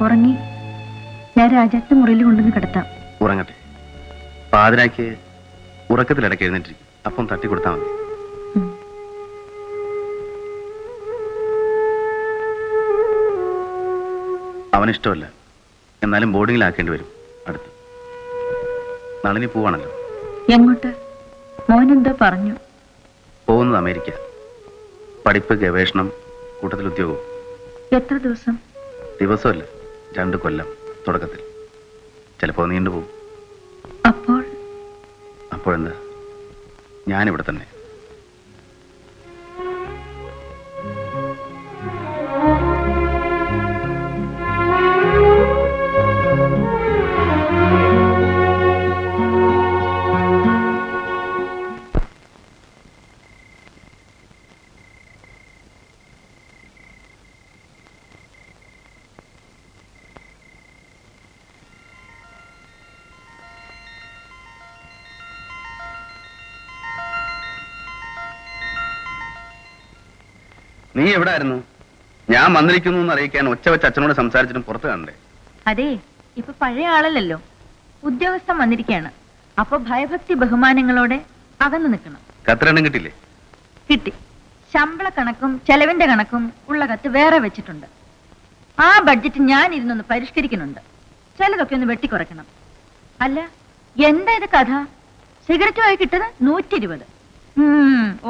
ഉറങ്ങി. ഞാൻ രാജാത്തിന്റെ മുറിയിൽ കൊണ്ടുവന്ന് കിടത്താം. ഉറങ്ങട്ടെ. പാതിരാക്ക് ഉറക്കത്തിലിടയ്ക്ക് എഴുന്നേറ്റിരിക്കും. അപ്പം തട്ടി കൊടുത്താൽ മതി. അവനിഷ്ടമല്ല, എന്നാലും ബോർഡിങ്ങിലാക്കേണ്ടി വരും. അടുത്ത് നളിനി പോവാണല്ലോ. എങ്ങോട്ട്? മോനെന്തോ പറഞ്ഞു. പോകുന്നത് അമേരിക്ക. പഠിപ്പ്, ഗവേഷണം, കൂട്ടത്തിൽ ഉദ്യോഗവും. എത്ര ദിവസം? ദിവസമല്ല, 2 കൊല്ലം. തുടക്കത്തിൽ ചിലപ്പോൾ നീണ്ടുപോകും. അപ്പോഴെന്താ, ഞാനിവിടെ തന്നെ. നീ എവിടെ ആയിരുന്നു? ഞാൻ വന്നിരിക്കുന്നു എന്ന് അറിയിക്കാൻ ഒച്ച വെച്ച് അച്ഛനോട് സംസാരിച്ചിട്ടും പുറത്ത് കാണണ്ടേ? അതെ, ഇപ്പൊ പഴയ ആളല്ലല്ലോ. ഉദ്യോഗസ്ഥൻ വന്നിരിക്കുകയാണ്. അപ്പൊ ഭയഭക്തി ബഹുമാനങ്ങളോടെ അകന്നു നിൽക്കണം. കത്ത് രണ്ടും കിട്ടില്ലേ? കിട്ടി. ശമ്പള കണക്കും ചെലവിന്റെ കണക്കും ഉള്ള കത്ത് വേറെ വെച്ചിട്ടുണ്ട്. ആ ബഡ്ജറ്റ് ഞാൻ ഇരുന്നൊന്ന് പരിഷ്കരിക്കുന്നുണ്ട്. ചിലതൊക്കെ ഒന്ന് വെട്ടിക്കുറയ്ക്കണം. അല്ല, എന്താ ഇത് കഥ? സിഗരറ്റുമായി കിട്ടത് 120.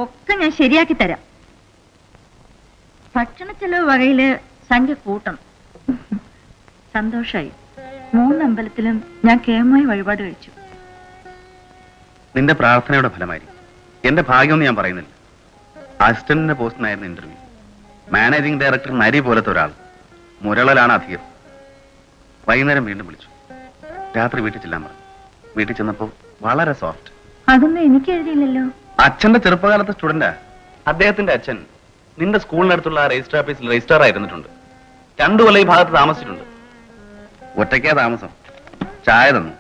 ഒക്കെ ഞാൻ ശരിയാക്കി തരാം. ഭക്ഷണ ചെലവ് വകയില് സംഖ്യ കൂട്ടണം. സന്തോഷായി. 3 അമ്പലത്തിലും ഞാൻ കേമമായി വഴിപാട് കഴിച്ചു. നിന്റെ പ്രാർത്ഥനയുടെ ഫലമായിരിക്കും. എന്റെ ഭാഗ്യമൊന്നും ഞാൻ പറയുന്നില്ല. അസിസ്റ്റന്റിന്റെ പോസ്റ്റിനായിരുന്നു ഇന്റർവ്യൂ. മാനേജിംഗ് ഡയറക്ടർ നരി പോലത്തെ ഒരാൾ. മുരളലാണ് അധികം. വൈകുന്നേരം വീണ്ടും വിളിച്ചു. രാത്രി വീട്ടിൽ ചെല്ലാൻ പറഞ്ഞു. വീട്ടിൽ ചെന്നപ്പോ വളരെ സോഫ്റ്റ്. അതൊന്നും എനിക്ക് എഴുതിയില്ലല്ലോ. അച്ഛന്റെ ചെറുപ്പകാലത്തെ സ്റ്റുഡന്റാ. അദ്ദേഹത്തിന്റെ അച്ഛൻ നിന്റെ സ്കൂളിനടുത്തുള്ള രജിസ്റ്റർ ഓഫീസിൽ രജിസ്ട്രാർ ആയിരുന്നിട്ടുണ്ട്. 2 കൊല്ലം ഈ ഭാഗത്ത് താമസിച്ചിട്ടുണ്ട്. ഒറ്റയ്ക്കാ താമസം. ചായ തന്നു.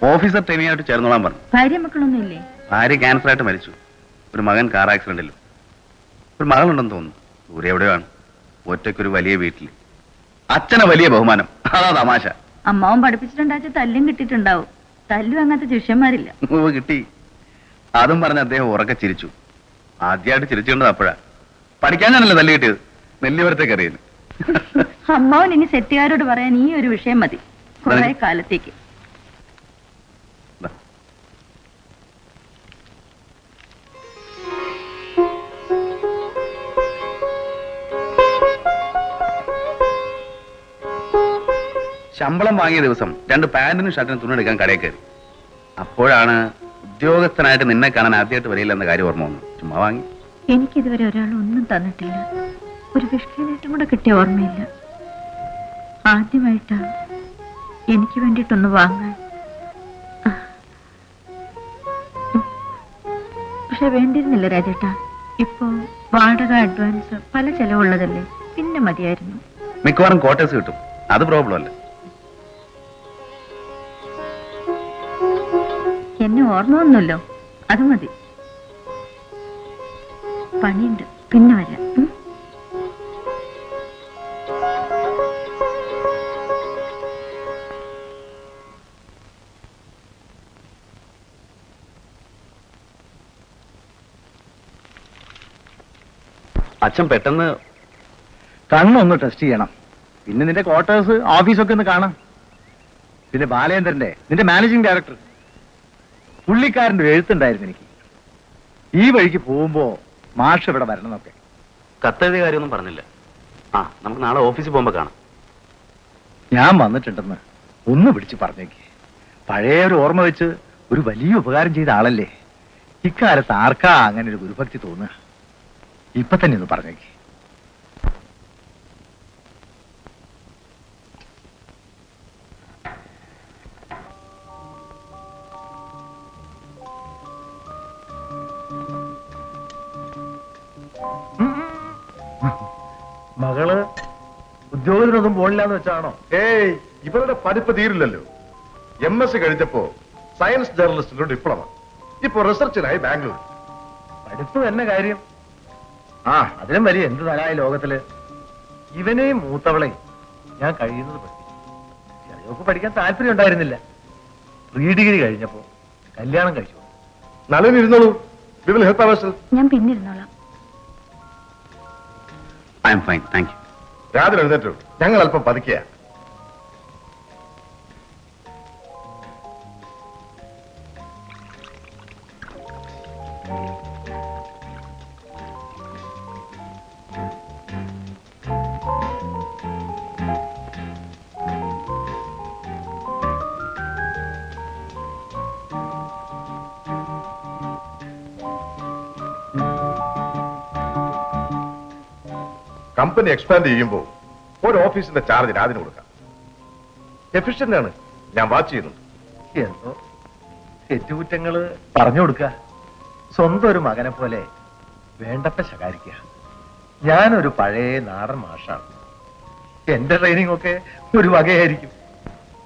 ഓഫീസർ ട്രെയിനിയായിട്ട് ചേർന്നോളാൻ പറഞ്ഞു. ഭാര്യ മക്കളൊന്നും ഇല്ലേ? ഭാര്യ ക്യാൻസറായിട്ട് മരിച്ചു. ഒരു മകൻ കാർ ആക്സിഡന്റിലും. ഒരു മകളുണ്ടെന്ന് തോന്നുന്നു. ദൂരെ എവിടെയാണ്. ഒറ്റയ്ക്കൊരു വലിയ വീട്ടിൽ. അച്ഛനെ വലിയ ബഹുമാനം. അതാ തമാശ. അമ്മാവൻ പഠിപ്പിച്ചിട്ടുണ്ടാച്ച തല്ലും കിട്ടിയിട്ടുണ്ടാവും. തല്ലും അങ്ങനത്തെ ശിഷ്യന്മാരില്ല. കിട്ടി. അതും പറഞ്ഞ് അദ്ദേഹം ഉറക്കെ ചിരിച്ചു. ആദ്യമായിട്ട് ചിരിച്ചുകൊണ്ടത് അപ്പോഴാ. പഠിക്കാൻ ഞാനല്ലേ തല്ല് കിട്ടിയത്. നെല്ലിവരത്തേക്ക് അറിയുന്നു. അമ്മാവൻ ഇനി സെറ്റുകാരോട് പറയാൻ ഈ ഒരു വിഷയം മതി കുറെ കാലത്തേക്ക്. ശമ്പളം വാങ്ങിയ ദിവസം 2 പാന്റിനും ഷർട്ടിനും തുണിയെടുക്കാൻ കടയിൽ കയറി. അപ്പോഴാണ് ഉദ്യോഗസ്ഥനായിട്ട് നിന്നെ കാണാൻ ആദ്യമായിട്ട് വരില്ലെന്ന കാര്യം ഓർമ്മ വന്നു. ചുമ്മാ വാങ്ങി. എനിക്കിതുവരെ ഒരാൾ ഒന്നും തന്നിട്ടില്ല. ഒരു വിഷ്ണുവിനേറ്റം കൂടെ കിട്ടിയ ഓർമ്മയില്ല. ആദ്യമായിട്ടാ എനിക്ക് വേണ്ടിയിട്ടൊന്ന് വാങ്ങാൻ. പക്ഷെ വേണ്ടിയിരുന്നില്ല രാജേട്ടാ. ഇപ്പോ വാടക, അഡ്വാൻസ്, പല ചെലവുള്ളതല്ലേ. പിന്നെ മതിയായിരുന്നു. മിക്കവാറും ക്വാർട്ടേഴ്സ് കിട്ടും. അത് പ്രോബ്ലം അല്ല. എന്നെ ഓർമ്മ വന്നല്ലോ, അത് മതി. പണിയുണ്ട്, പിന്നെ വരാം. അച്ഛൻ പെട്ടെന്ന് കണ്ണൊന്ന് ടെസ്റ്റ് ചെയ്യണം. പിന്നെ നിന്റെ ക്വാർട്ടേഴ്സ്, ഓഫീസൊക്കെ ഒന്ന് കാണാം. പിന്നെ ബാലേന്ദ്രന്റെ, നിന്റെ മാനേജിംഗ് ഡയറക്ടർ, പുള്ളിക്കാരന്റെ എഴുത്തുണ്ടായിരുന്നു എനിക്ക്. ഈ വഴിക്ക് പോകുമ്പോ മാഷ് ഇവിടെ വരണമെന്നൊക്കെ. കത്തെഴുതിയ കാര്യമൊന്നും പറഞ്ഞില്ല. നമുക്ക് നാളെ ഓഫീസിൽ പോകുമ്പോ കാണാം. ഞാൻ വന്നിട്ടുണ്ടെന്ന് ഒന്ന് വിളിച്ച് പറഞ്ഞേക്ക്. പഴയ ഒരു ഓർമ്മ വെച്ച് ഒരു വലിയ ഉപകാരം ചെയ്ത ആളല്ലേ. ഇക്കാലത്ത് ആർക്കാ അങ്ങനെ ഒരു ഗുരുഭക്തി തോന്നുക? ഇപ്പൊ തന്നെ ഒന്ന് പറഞ്ഞേക്ക്. മകള് ഉദ്യോഗത്തിനൊന്നും പോണില്ലാന്ന് വെച്ചാണോ? ഏയ്, ഇവരുടെ പഠിപ്പ് തീരില്ലല്ലോ. MSc കഴിഞ്ഞപ്പോ സയൻസ് ജേർണലിസ്റ്റിന്റെ ഡിപ്ലോമ, ഇപ്പൊ റിസർച്ചിനായി ബാംഗ്ലൂർ. പഠിപ്പ് തന്നെ കാര്യം. അതിലും വലിയ എന്ത് തരായ ലോകത്തില്. ഇവനെയും മൂത്തവളെയും ഞാൻ കഴിയുന്നത് പഠിപ്പിച്ചു. ചെറിയൊക്കെ പഠിക്കാൻ താല്പര്യം ഉണ്ടായിരുന്നില്ല. പ്രീ ഡിഗ്രി കഴിഞ്ഞപ്പോ കല്യാണം കഴിച്ചു. നളിനി ഇരുന്നോളൂ. We will help ourself. ഞാൻ പിന്നിരുന്നോളാം. I am fine, thank you. രാത്രി എഴുന്നേറ്റു. ഞങ്ങൾ അല്പം പതുക്കിയ. കമ്പനി എക്സ്പാൻഡ് ചെയ്യുമ്പോൾ ഒരു ഓഫീസിന്റെ ചാർജ് രാതിന് കൊടുക്കാം. എഫിഷ്യന്റ് ആണ്. ഞാൻ വാച്ച് ചെയ്യുന്നുണ്ട്. എന്തോ തെറ്റുകുറ്റങ്ങള് പറഞ്ഞു കൊടുക്ക. സ്വന്തം ഒരു മകനെ പോലെ വേണ്ടപ്പ ശകാരിക്കുക. ഞാനൊരു പഴയ നാടൻ മാഷാണ്. എന്റെ ട്രെയിനിങ് ഒക്കെ ഒരു വകയായിരിക്കും.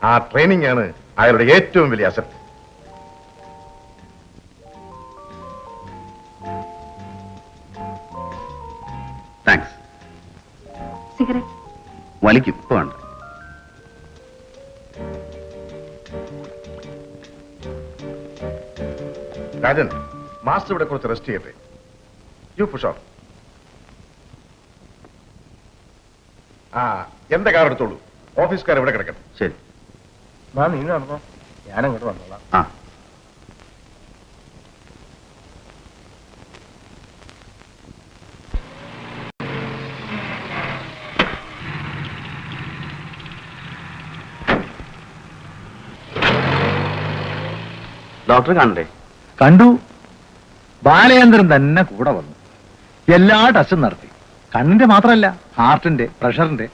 ആ ട്രെയിനിങ് ആണ് അയാളുടെ ഏറ്റവും വലിയ അസറ്റ്. താങ്ക്സ്. സിഗരറ്റ് വലിക്കും, ഇപ്പൊ വേണ്ട. രാജൻ, മാസ്റ്റർ ഇവിടെ കുറച്ച് റെസ്റ്റ് ചെയ്യട്ടെ. You push off. ആ, എന്റെ കാർ എടുത്തോളൂ. ഓഫീസുകാർ ഇവിടെ കിടക്കണം. ശരി. നീ നടന്നോ, ഞാൻ അങ്ങോട്ട് വന്നോളാം. ആ, ഡോക്ടറെ കാണണ്ടേ? കണ്ടു. ബാലചന്ദ്രൻ തന്നെ കൂടെ വന്നു. എല്ലാ ടെസ്റ്റും നടത്തി. കണ്ണിന്റെ മാത്രമല്ല, ഹാർട്ടിന്റെ, പ്രഷറിന്റെ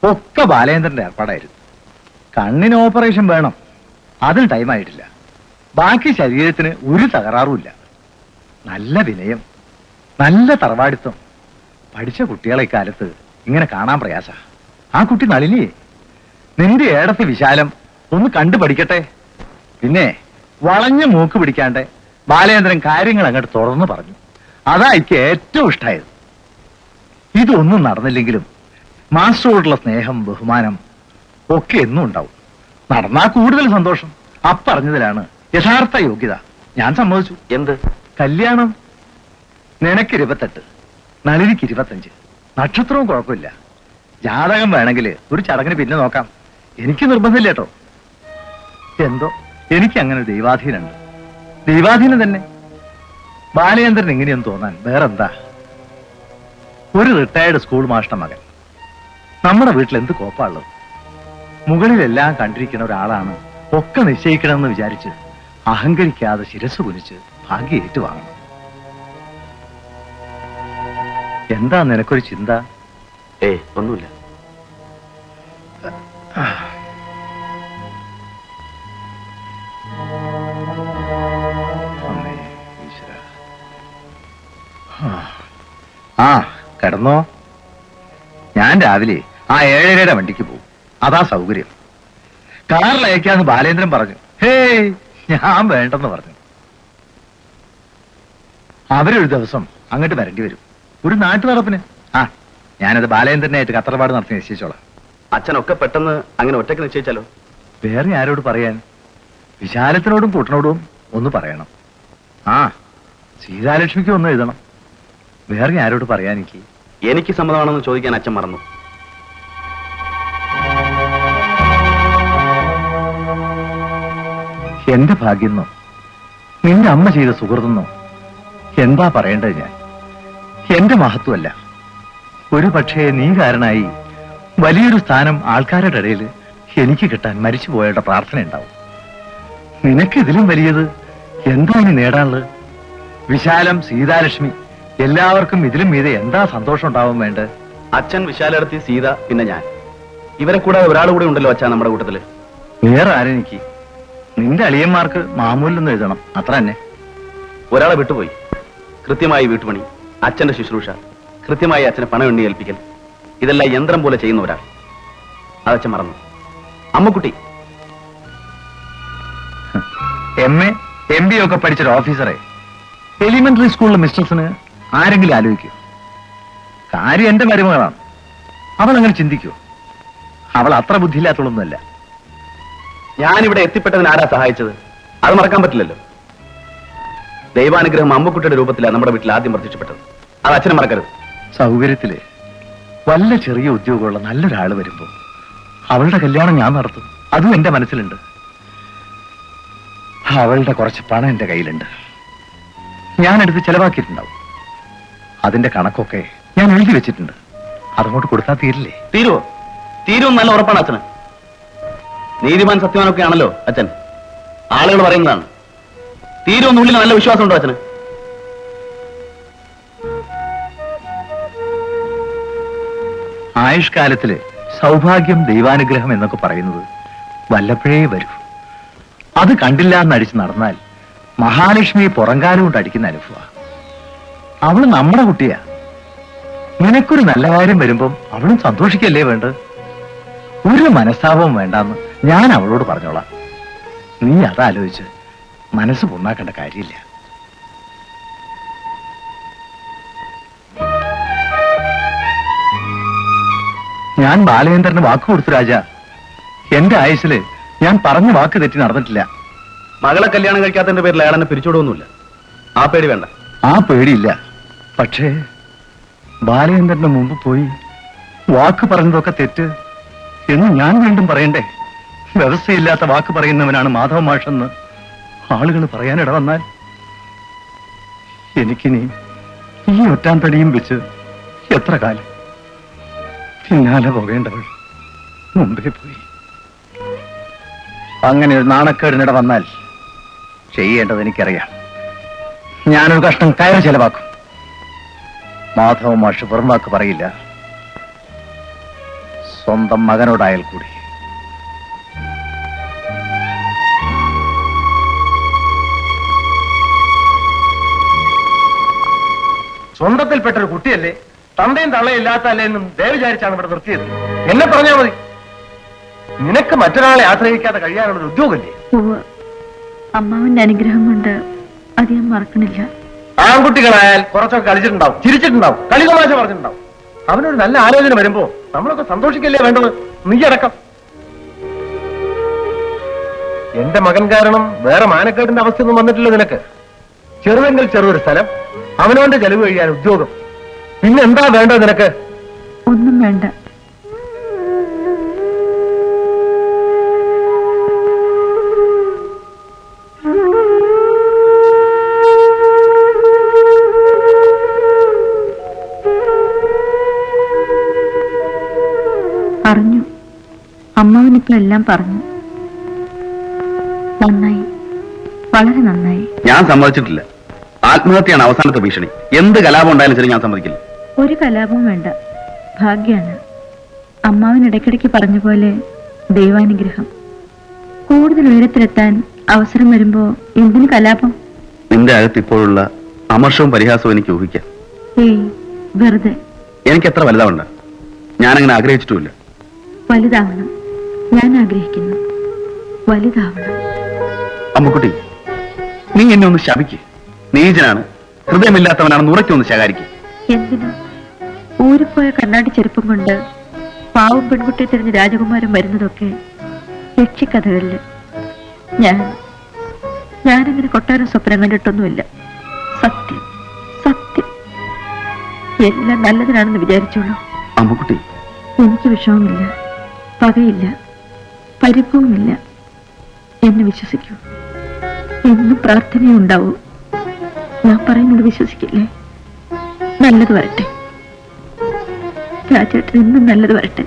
ഒക്കെ ബാലചന്ദ്രന്റെ ഏർപ്പാടായിരുന്നു. കണ്ണിന് ഓപ്പറേഷൻ വേണം, അതിന് ടൈമായിട്ടില്ല. ബാക്കി ശരീരത്തിന് ഒരു തകരാറുമില്ല. നല്ല വിനയം, നല്ല തറവാടിത്തം. പഠിച്ച കുട്ടികളെ ഇക്കാലത്ത് ഇങ്ങനെ കാണാൻ പ്രയാസ. ആ കുട്ടി നളിനിയെ, നിന്റെ ഏടത്ത് വിശാലം ഒന്ന് കണ്ടു പഠിക്കട്ടെ. പിന്നെ വളഞ്ഞ മൂക്ക് പിടിക്കാണ്ട് ബാലചന്ദ്രൻ കാര്യങ്ങൾ അങ്ങോട്ട് തുറന്നു പറഞ്ഞു. അതാ എനിക്ക് ഏറ്റവും ഇഷ്ടമായത്. ഇതൊന്നും നടന്നില്ലെങ്കിലും മാസ്റ്ററോടുള്ള സ്നേഹം, ബഹുമാനം ഒക്കെ എന്നും ഉണ്ടാവും. നടന്നാ കൂടുതൽ സന്തോഷം. അപ്പറഞ്ഞതിലാണ് യഥാർത്ഥ യോഗ്യത. ഞാൻ സമ്മതിച്ചു. എന്ത് കല്യാണം? നിനക്ക് 28, നളിനിക്ക് 25. നക്ഷത്രവും കുഴപ്പമില്ല. ജാതകം വേണമെങ്കിൽ ഒരു ചടങ്ങിന് പിന്നെ നോക്കാം. എനിക്ക് നിർബന്ധമില്ല കേട്ടോ. എന്തോ എനിക്ക് അങ്ങനെ ദൈവാധീനുണ്ട്. ദൈവാധീനം തന്നെ. ബാലചന്ദ്രൻ എങ്ങനെയെന്ന് തോന്നാൻ വേറെന്താ? ഒരു റിട്ടയർഡ് സ്കൂൾ മാസ്റ്റർ മകൻ. നമ്മുടെ വീട്ടിൽ എന്ത് കോപ്പാണുള്ളത്? മുകളിലെല്ലാം കണ്ടിരിക്കുന്ന ഒരാളാണ്. ഒക്കെ നിശ്ചയിക്കണമെന്ന് വിചാരിച്ച് അഹങ്കരിക്കാതെ ശിരസ് കുനിച്ച് ഭാഗ്യം ഏറ്റുവാങ്ങണം. എന്താ നിനക്കൊരു ചിന്ത? ഒന്നുമില്ല. ആ, കിടന്നോ. ഞാൻ രാവിലെ ആ 7:30 വണ്ടിക്ക് പോകും. അതാ സൗകര്യം. കാറിൽ അയക്കാന്ന് ബാലേന്ദ്രൻ പറഞ്ഞു. ഹേയ്, ഞാൻ വേണ്ടെന്ന് പറഞ്ഞു. അവരൊരു ദിവസം അങ്ങോട്ട് വരേണ്ടി വരും, ഒരു നാട്ടു നടപ്പിന്. ആ, ഞാനത് ബാലേന്ദ്രനായിട്ട് കത്തറപാട് നടത്തി നിശ്ചയിച്ചോളാം. അച്ഛനൊക്കെ പെട്ടെന്ന് അങ്ങനെ ഒറ്റയ്ക്ക് നിശ്ചയിച്ചാലോ? വേറെ ആരോട് പറയാൻ? വിശാലത്തിനോടും കൂട്ടനോടും ഒന്ന് പറയണം. ആ, സീതാലക്ഷ്മിക്ക് ഒന്ന് എഴുതണം. വേറെ ആരോട് പറയാൻ? എനിക്ക് സമ്മതമാണെന്ന് ചോദിക്കാൻ അച്ഛൻ മറന്നു. എന്റെ ഭാഗ്യെന്നോ നിന്റെ അമ്മ ചെയ്ത സുഹൃത്തെന്നോ എന്താ പറയേണ്ടത്? ഞാൻ എന്റെ മഹത്വമല്ല. ഒരു പക്ഷേ നീ കാരണമായി വലിയൊരു സ്ഥാനം ആൾക്കാരുടെ ഇടയിൽ എനിക്ക് കിട്ടാൻ മരിച്ചുപോയവരുടെ പ്രാർത്ഥന ഉണ്ടാവും. നിനക്ക് ഇതിലും വലിയത് എന്താ ഇനി നേടാനുള്ളത്? വിശാലം, സീതാലക്ഷ്മി, എല്ലാവർക്കും ഇതിലും മീതെ എന്താ സന്തോഷം ഉണ്ടാവും വേണ്ടത്? അച്ഛൻ, വിശാലടത്തി, സീത, പിന്നെ ഞാൻ. ഇവരെ കൂടാതെ ഒരാൾ കൂടെ ഉണ്ടല്ലോ അച്ഛാ നമ്മുടെ കൂട്ടത്തില്. വേറെ ആരെനിക്ക്? നിന്റെ അളിയന്മാർക്ക് മാമൂലൊന്നും എഴുതണം, അത്ര തന്നെ. ഒരാളെ വിട്ടുപോയി. കൃത്യമായി വീട്ടുപണി, അച്ഛന്റെ ശുശ്രൂഷ, കൃത്യമായി അച്ഛനെ പണം എണ്ണി ഏൽപ്പിക്കൽ, ഇതെല്ലാം യന്ത്രം പോലെ ചെയ്യുന്ന ഒരാൾ. അതച്ഛൻ മറന്നു. അമ്മക്കുട്ടി MA, MBA ഒക്കെ പഠിച്ചൊരു ഓഫീസറെ എലിമെന്ററി സ്കൂളിലെ മിസ്റ്റേഴ്സിന് ആരെങ്കിലും ആലോചിക്കൂ? കാര്യം എന്റെ മരുമകളാണ്. അവൾ അങ്ങനെ ചിന്തിക്കൂ? അവൾ അത്ര ബുദ്ധിയില്ലാത്തതൊന്നുമല്ല. ഞാനിവിടെ എത്തിപ്പെട്ടതിന് ആരാ സഹായിച്ചത്? അത് മറക്കാൻ പറ്റില്ലല്ലോ. ദൈവാനുഗ്രഹം അമ്മക്കുട്ടിയുടെ രൂപത്തിലാണ് നമ്മുടെ വീട്ടിൽ ആദ്യം പ്രത്യക്ഷപ്പെട്ടത്. അത് അച്ഛനെ മറക്കരുത്. സൗകര്യത്തില് വല്ല ചെറിയ ഉദ്യോഗമുള്ള നല്ലൊരാള് വരുമ്പോ അവളുടെ കല്യാണം ഞാൻ നടത്തും. അതും എന്റെ മനസ്സിലുണ്ട്. അവളുടെ കുറച്ച് പണം എന്റെ കയ്യിലുണ്ട്. ഞാനെടുത്ത് ചെലവാക്കിയിട്ടുണ്ടാവും. അതിന്റെ കണക്കൊക്കെ ഞാൻ എഴുതി വെച്ചിട്ടുണ്ട്. അതങ്ങോട്ട് കൊടുത്താൽ തീരില്ലേ? തീരുമെന്ന് നല്ല ഉറപ്പാണ് അച്ഛന്. നീതിമാൻ സത്യവാനൊക്കെ ആണല്ലോ അച്ഛൻ. ആളുകൾ പറയുന്നതാണ്. തീരുമെന്നുള്ളിൽ നല്ല വിശ്വാസമുണ്ടോ അച്ഛന്? ആയുഷ്കാലത്തില് സൗഭാഗ്യം ദൈവാനുഗ്രഹം എന്നൊക്കെ പറയുന്നത് വല്ലപ്പോഴേ വരൂ. അത് കണ്ടില്ല എന്നടിച്ച് നടന്നാൽ മഹാലക്ഷ്മി പുറംകാലം കൊണ്ട് അടിക്കുന്ന അനുഭവ. അവള് നമ്മുടെ കുട്ടിയാ. നിനക്കൊരു നല്ല കാര്യം വരുമ്പം അവളും സന്തോഷിക്കല്ലേ വേണ്ടത്? ഒരു മനസ്താപവും വേണ്ടാന്ന് ഞാൻ അവളോട് പറഞ്ഞോളാം. നീ അതാലോചിച്ച് മനസ്സ് പുണ്ണാക്കേണ്ട കാര്യമില്ല. ഞാൻ ബാലചന്ദ്രന് വാക്ക് കൊടുത്തു രാജ. എന്റെ ആയുസ്സില് ഞാൻ പറഞ്ഞ വാക്ക് തെറ്റി നടന്നിട്ടില്ല. മകളെ കല്യാണം കഴിക്കാത്തതിന്റെ പേരിൽ അയാളെന്നെ പിരിച്ചുവിടുവൊന്നുമില്ല. ആ പേടി വേണ്ട. ആ പേടിയില്ല. പക്ഷേ ബാലചന്ദ്രന് മുമ്പ് പോയി വാക്ക് പറഞ്ഞതൊക്കെ തെറ്റ് എന്ന് ഞാൻ വീണ്ടും പറയണ്ടേ? വ്യവസ്ഥയില്ലാത്ത വാക്ക് പറയുന്നവനാണ് മാധവ മാഷെന്ന് ആളുകൾ പറയാനിട വന്നാൽ എനിക്കിനി ഈ ഒറ്റാന്തടിയും വെച്ച് എത്ര കാലം പിന്നാലെ പോകേണ്ടവൾ മുമ്പേ പോയി. അങ്ങനെ ഒരു നാണക്കേടിനിട വന്നാൽ ചെയ്യേണ്ടത് എനിക്കറിയാം. ഞാനൊരു കഷ്ണം കയറ് ചെലവാക്കും. മാധവ മാഷ് വെറും വാക്ക് പറയില്ല, സ്വന്തം മകനോടായാൽ കൂടി. സ്വന്തത്തിൽപ്പെട്ടൊരു കുട്ടിയല്ലേ, തന്തയും തള്ളയും ഇല്ലാത്തല്ലേ എന്നും ദയ വിചാരിച്ചാണ് ഇവിടെ നിർത്തിയത്. എന്നെ പറഞ്ഞാൽ മതി. നിനക്ക് മറ്റൊരാളെ ആശ്രയിക്കാതെ കഴിയാനുള്ള ഉദ്യോഗമല്ലേ? അമ്മാവന്റെ അനുഗ്രഹം കൊണ്ട് അത് ഞാൻ മറക്കണില്ല. ആൺകുട്ടികളായാൽ കുറച്ചൊക്കെ കളിച്ചിട്ടുണ്ടാവും, ചിരിച്ചിട്ടുണ്ടാവും, കളിതമാശ പറഞ്ഞിട്ടുണ്ടാവും. അവനൊരു നല്ല ആലോചന വരുമ്പോ നമ്മളൊക്കെ സന്തോഷിക്കല്ലേ വേണ്ടത്? നീ അടക്കം. എന്റെ മകൻ കാരണം വേറെ മാനക്കേടിന്റെ അവസ്ഥയൊന്നും വന്നിട്ടില്ല നിനക്ക്. ചെറുതെങ്കിൽ ചെറിയൊരു സ്ഥലം, അവനവന്റെ ചെലവ് കഴിയാൻ ഉദ്യോഗം, പിന്നെ എന്താ വേണ്ടത് നിനക്ക്? ഒന്നും വേണ്ട. പറഞ്ഞു. അമ്മാവനിപ്പോ എല്ലാം പറഞ്ഞു. നന്നായി, വളരെ നന്നായി. ഞാൻ സമ്മതിച്ചിട്ടില്ല. ആത്മഹത്യയാണ് അവസാനത്തെ ഭീഷണി. എന്ത് കലാപം ഉണ്ടായാലും ശരി ഞാൻ സമ്മതിക്കില്ല. ഒരു കലാപവും വേണ്ട. ഭാഗ്യാണ്. അമ്മാവൻ ഇടയ്ക്കിടയ്ക്ക് പറഞ്ഞ പോലെ ദൈവാനുഗ്രഹം. കൂടുതൽ ഉയരത്തിലെത്താൻ അവസരം വരുമ്പോ എന്തിന് കലാപം? നിന്റെ അകത്ത് ഇപ്പോഴുള്ള അമർഷവും പരിഹാസവും എനിക്ക് ഊഹിക്കാം. ഏയ് വെറുതെ. എനിക്ക് എത്ര വലുതാവണ്ട. ഞാനങ്ങനെ ആഗ്രഹിച്ചിട്ടുമില്ല. വലുതാവണം. ഞാൻ ആഗ്രഹിക്കുന്നു. വലുതാവണം. അമ്മുക്കുട്ടി, നീ എന്നെ ഒന്ന് ശപിക്ക്. നീചനാണ്, ഹൃദയമില്ലാത്തവനാണെന്ന് ഉറക്കൊന്ന് ശകാരിക്കും. എന്തിനു? ഊരിപ്പോയ കണ്ണാടി ചെരുപ്പം കൊണ്ട് പാവം പെൺകുട്ടിയെ തിരിഞ്ഞ് രാജകുമാരൻ വരുന്നതൊക്കെ യക്ഷിക്കഥകളില്. ഞാനങ്ങനെ കൊട്ടാരം സ്വപ്നം കണ്ടിട്ടൊന്നുമില്ല. സത്യം, സത്യം. എല്ലാം നല്ലതിനാണെന്ന് വിചാരിച്ചോളൂ. അമ്മുക്കുട്ടി, എനിക്ക് വിഷമമില്ല, പകയില്ല, പരിഭവമില്ല. എന്നെ വിശ്വസിക്കൂ. എന്നും പ്രാർത്ഥനയുണ്ടാവൂ. ഞാൻ പറയുന്നത് വിശ്വസിക്കില്ലേ? നല്ലത് വരട്ടെ. രാജേട്ടൻ എന്നും നല്ലത് വരട്ടെ.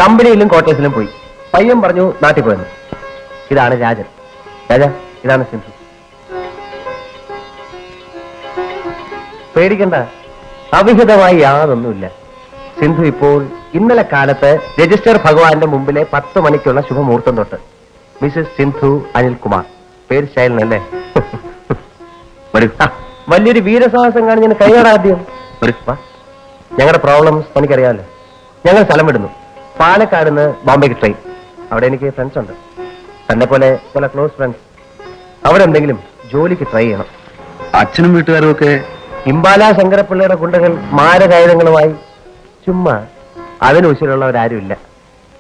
കമ്പനിയിലും ക്വാർട്ടേഴ്സിലും പോയി. പയ്യൻ പറഞ്ഞു നാട്ടിൽ പോയെന്ന്. ഇതാണ് രാജൻ. രാജ, ഇതാണ് സിന്ധു. പേടിക്കണ്ട, അവിഹിതമായി യാതൊന്നുമില്ല. സിന്ധു ഇപ്പോൾ ഇന്നലെ കാലത്ത് രജിസ്റ്റർ ഭഗവാന്റെ മുമ്പിലെ 10 മണിക്കുള്ള ശുഭമുഹൂർത്തം തൊട്ട് മിസ്സസ് സിന്ധു അനിൽകുമാർ, പേര് ശൈലനല്ലേ? വരൂ. വലിയൊരു വീരസാഹസം കാണിഞ്ഞ കൈകാടാദ്യം. ഞങ്ങളുടെ പ്രോബ്ലംസ് തനിക്കറിയാമല്ലോ. ഞങ്ങൾ സ്ഥലം വിടുന്നു. പാലക്കാട് നിന്ന് ബോംബെക്ക് ട്രെയിൻ. അവിടെ എനിക്ക് ഫ്രണ്ട്സ് ഉണ്ട്, തന്നെ പോലെ ചില ക്ലോസ് ഫ്രണ്ട്സ്. അവിടെ എന്തെങ്കിലും ജോലിക്ക് ട്രൈ ചെയ്യണം. അച്ഛനും വീട്ടുകാരും ഒക്കെ ഇമ്പാല ശങ്കരപ്പിള്ളയുടെ ഗുണ്ടകൾ മാരകായുധങ്ങളുമായി ചുമ്മാ അതിന് ഉശിരുള്ളവരാരുമില്ല.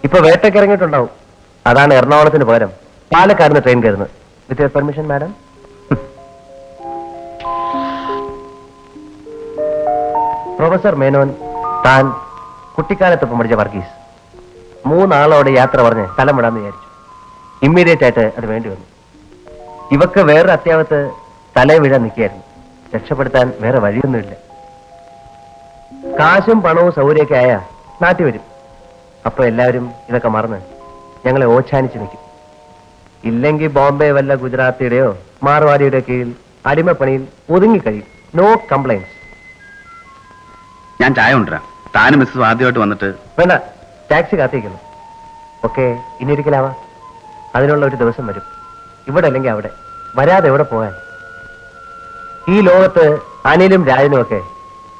ഇപ്പൊ വേട്ടയ്ക്ക് ഇറങ്ങിയിട്ടുണ്ടാവും. അതാണ് എറണാകുളത്തിന് പകരം പാലക്കാടിന് ട്രെയിൻ കയറുന്നത്. With your permission madam. Professor Menon, താൻ കുട്ടിക്കാലത്തൊപ്പം പഠിച്ച വർഗീസ്, 3 ആളോടെ യാത്ര പറഞ്ഞ് സ്ഥലം വിടാന്ന് വിചാരിച്ചു. ഇമ്മീഡിയറ്റ് ആയിട്ട് അത് വേണ്ടി വന്നു. ഇവക്ക് വേറൊരു അത്യാവത്ത് തലേ വീഴാൻ നിൽക്കുകയായിരുന്നു. രക്ഷപ്പെടുത്താൻ വേറെ വഴിയൊന്നുമില്ല. കാശും പണവും സൗകര്യമൊക്കെ ആയ നാട്ടിൽ വരും. അപ്പൊ എല്ലാവരും ഇതൊക്കെ മറന്ന് ഞങ്ങളെ ഓച്ഛാനിച്ച് നിൽക്കും. ഇല്ലെങ്കിൽ ബോംബെ വല്ല ഗുജറാത്തിയുടെയോ മാർവാടിയുടെ കീഴിൽ അടിമപ്പണിയിൽ ഒതുങ്ങിക്കഴിയും. No complaints. ഞാൻ ചായ കൊണ്ടുവരാം. താനും മിസ്സസ് ആദ്യമായിട്ട് വന്നിട്ട്. വേണ്ട, ടാക്സി കാത്തിരിക്കുന്നു. ഓക്കെ, ഇനി ഒരിക്കലാവാം. അതിനുള്ള ഒരു ദിവസം വരും. ഇവിടെ അല്ലെങ്കിൽ അവിടെ, വരാതെ എവിടെ പോകാൻ? ഈ ലോകത്ത് അനിലും രാജനും ഒക്കെ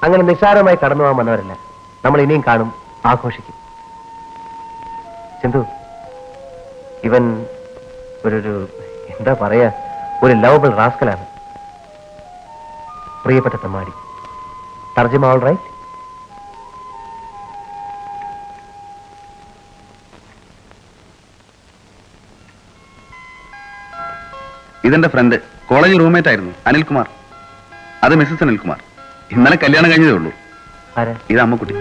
അങ്ങനെ നിസ്സാരമായി കടന്നു പോകാൻ വന്നവരല്ല. നമ്മൾ ഇനിയും കാണും, ആഘോഷിക്കും. സിന്ധു, ഇവൻ ഒരു എന്താ പറയാ, ഒരു ലവബിൾ റാസ്കലാണ്. പ്രിയപ്പെട്ട തമ്മാടി. തർജ്ജമ ഓൾ റൈറ്റ്? ഇതെന്റെ ഫ്രണ്ട്, കോളേജ് റൂംമേറ്റ് ആയിരുന്നു, അനിൽകുമാർ. അത് മിസ്സസ് അനിൽകുമാർ. ഇന്നലെ കല്യാണം കഴിഞ്ഞതേ ഉള്ളൂ. ആരാ? ഇത് അമ്മക്കുട്ടി.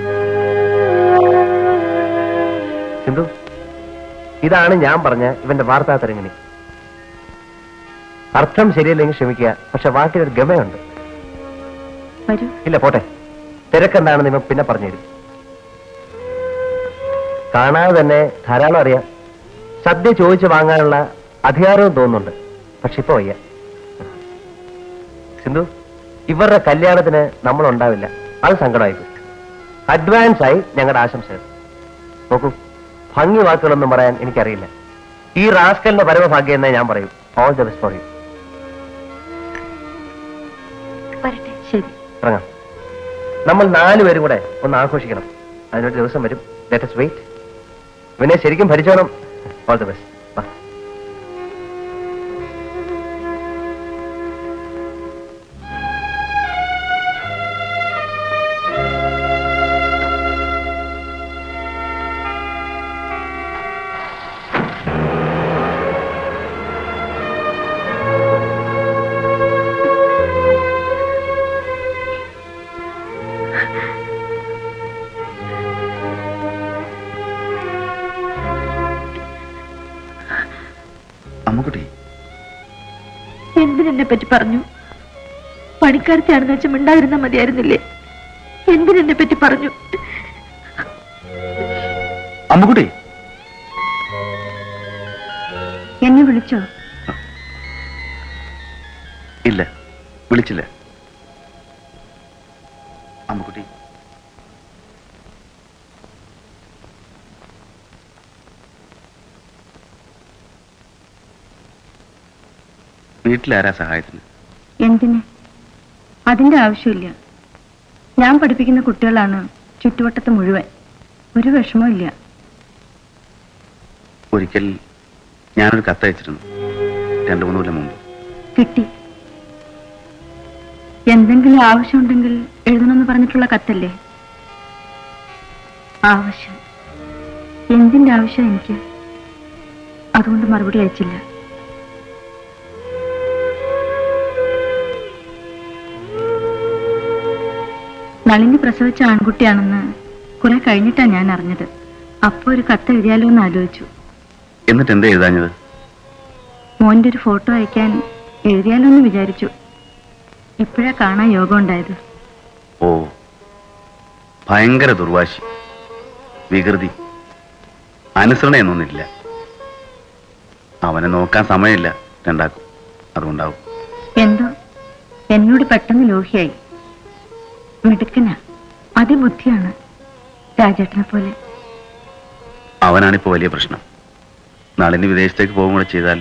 സിന്ധു, ഇതാണ് ഞാൻ പറഞ്ഞ ഇവന്റെ വാർത്താ തരങ്ങിണി. അർത്ഥം ശരിയല്ലെങ്കിൽ ക്ഷമിക്കുക, പക്ഷെ വാക്കിനൊരു ഗമയുണ്ട്. വരൂ. ഇല്ല, പോട്ടെ. തിരക്കെന്താണെന്ന് ഇവൻ പിന്നെ പറഞ്ഞുതരും. കാണാതെ തന്നെ ധാരാളം അറിയാം. സദ്യ ചോദിച്ചു വാങ്ങാനുള്ള അധികാരവും തോന്നുന്നുണ്ട്. പക്ഷെ ഇപ്പൊ വയ്യ. സിന്ധു, ഇവരുടെ കല്യാണത്തിന് നമ്മൾ ഉണ്ടാവില്ല. അത് സങ്കടമായിപ്പോയി. അഡ്വാൻസ് ആയി ഞങ്ങളുടെ ആശംസകൾ. നോക്കൂ, ഭംഗി വാക്കുകളൊന്നും പറയാൻ എനിക്കറിയില്ല. ഈ റാസ്കലിന്റെ പരമഭാഗ്യം എന്നേ ഞാൻ പറയും. All the best for you. വരട്ടെ. ശരി, ഇറങ്ങാം. നമ്മൾ 4 പേരും കൂടെ ഒന്ന് ആഘോഷിക്കണം. അതിനൊരു ദിവസം വരും. Let us wait. ഇവനെ ശരിക്കും ഭരിച്ചോണം. All the best. അമ്മക്കുട്ടി, എന്തിനെന്നെ പറ്റി പറഞ്ഞു? പണിക്കാരത്തെയാണെന്ന് വെച്ചാൽ മിണ്ടാതിരുന്ന മതിയായിരുന്നില്ലേ? എന്തിനെന്നെ പറ്റി പറഞ്ഞു? അമ്മക്കുട്ടി. എന്നെ വിളിച്ചോ? ഇല്ല, വിളിച്ചില്ല. അമ്മക്കുട്ടി, വീട്ടിലാരാ സഹായത്തിന്? എന്തിന്? അതിന്റെ ആവശ്യമില്ല. ഞാൻ പഠിപ്പിക്കുന്ന കുട്ടികളാണ് ചുറ്റുവട്ടത്ത് മുഴുവൻ. ഒരു വിഷമവും ഇല്ല. ഒരിക്കൽ ഞാനൊരു കത്തയച്ചിരുന്നു, 2-3 കൊല്ലം മുമ്പ്. കിട്ടി. എന്തെങ്കിലും ആവശ്യമുണ്ടെങ്കിൽ എഴുതണമെന്ന് പറഞ്ഞിട്ടുള്ള കത്തല്ലേ? ആവശ്യം. എന്തിന്റെ ആവശ്യം എനിക്ക്? അതുകൊണ്ട് മറുപടി അയച്ചില്ല. നളിനി പ്രസവിച്ച ആൺകുട്ടിയാണെന്ന് കുറെ കഴിഞ്ഞിട്ടാ ഞാൻ അറിഞ്ഞത്. അപ്പൊ ഒരു കത്ത് എഴുതിയാലോ എന്ന് ആലോചിച്ചു. എന്നിട്ട് എന്താ എഴുതാഞ്ഞത്? മോന്റെ ഒരു ഫോട്ടോ അയക്കാൻ എഴുതിയാലോ എന്ന് വിചാരിച്ചു. ഇപ്പോഴാ കാണാൻ യോഗം ഉണ്ടായത്. ഓ, ഭയങ്കര ദുർവാശി, വികൃതി, അനുസരണയൊന്നുമില്ല. അവനെ നോക്കാൻ സമയമില്ല രണ്ടാക്കും. അതുകൊണ്ടാവും. എന്തോ എന്നോട് പെട്ടെന്ന് ലോഹിയായി. മിടുക്കനാ, അതിബുദ്ധിയാണ്, രാജേട്ടനെ പോലെ. അവനാണിപ്പോ വലിയ പ്രശ്നം. നാളിന് വിദേശത്തേക്ക് പോകും കൂടെ ചെയ്താൽ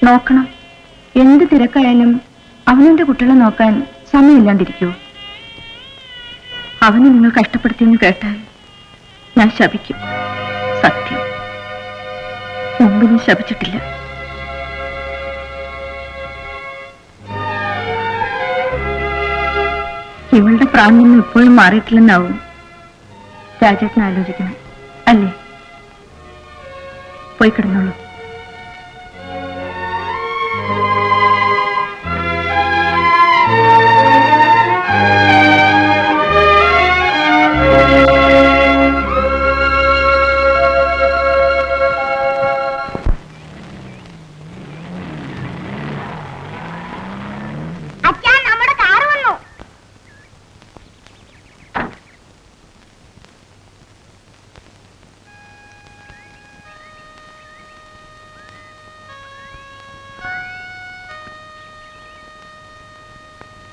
നോക്കണം. എന്ത് തിരക്കായാലും അവനെന്റെ കുട്ടികളെ നോക്കാൻ സമയമില്ലാണ്ടിരിക്കുവോ? അവനെ നിങ്ങൾ കഷ്ടപ്പെടുത്തിയെന്ന് കേട്ടാൽ ഞാൻ ശപിക്കും. സത്യം, മുമ്പ് ഞാൻ ശപിച്ചിട്ടില്ല. ഇവളുടെ പ്രാണൊന്നും ഇപ്പോഴും മാറിയിട്ടില്ലെന്നാവും രാജേട്ടൻ ആലോചിക്കണം, അല്ലേ? പോയി കിടന്നോളൂ.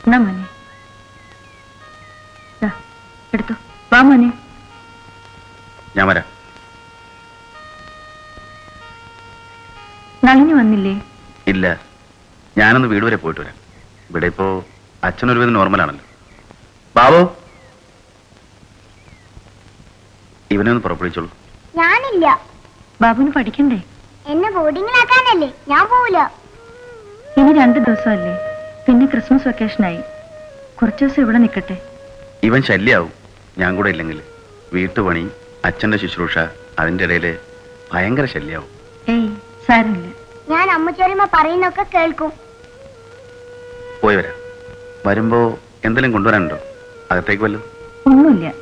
എന്നാ മോനെ, ദാ, എടുത്തോ. വാ മോനെ. ഞാൻ വരാം. നളിനി വന്നില്ലേ? ഇല്ല, ഞാനൊന്ന് വീട് വരെ പോയിട്ട് വരാം. ഇവിടെ ഇപ്പോ അച്ഛനൊരു വിധം നോർമലാണല്ലോ. ബാബു, ഇവനെ ഒന്ന് പുറപ്പെടുവിച്ചോളൂ. ഞാനില്ല. ബാബുവിന് പഠിക്കണ്ടേ? എന്നെ ബോർഡിങ്ങിലാക്കാനല്ലേ, ഞാൻ പോവില്ല. ഇനി 2 ദിവസമല്ലേ, പിന്നെ ക്രിസ്മസ് വെക്കേഷനായി. കുറച്ചു ദിവസം ഇവിടെ നിൽക്കട്ടെ. ഇവൻ ശല്യാവും ഞാൻ കൂടെ ഇല്ലെങ്കിൽ. വീട്ടുപണി, അച്ഛന്റെ ശുശ്രൂഷ, അതിന്റെ ഇടയില് ഭയങ്കര ശല്യാവും. ഏയ് സാരമില്ല. ഞാൻ അമ്മച്ചോരിമ്മ പറയുന്നൊക്കെ കേൾക്കും. പോയി വരാം. വരുമ്പോ എന്തെങ്കിലും കൊണ്ടുവരാനുണ്ടോ? അകത്തേക്ക് വല്ലതും? ഒന്നുമില്ല.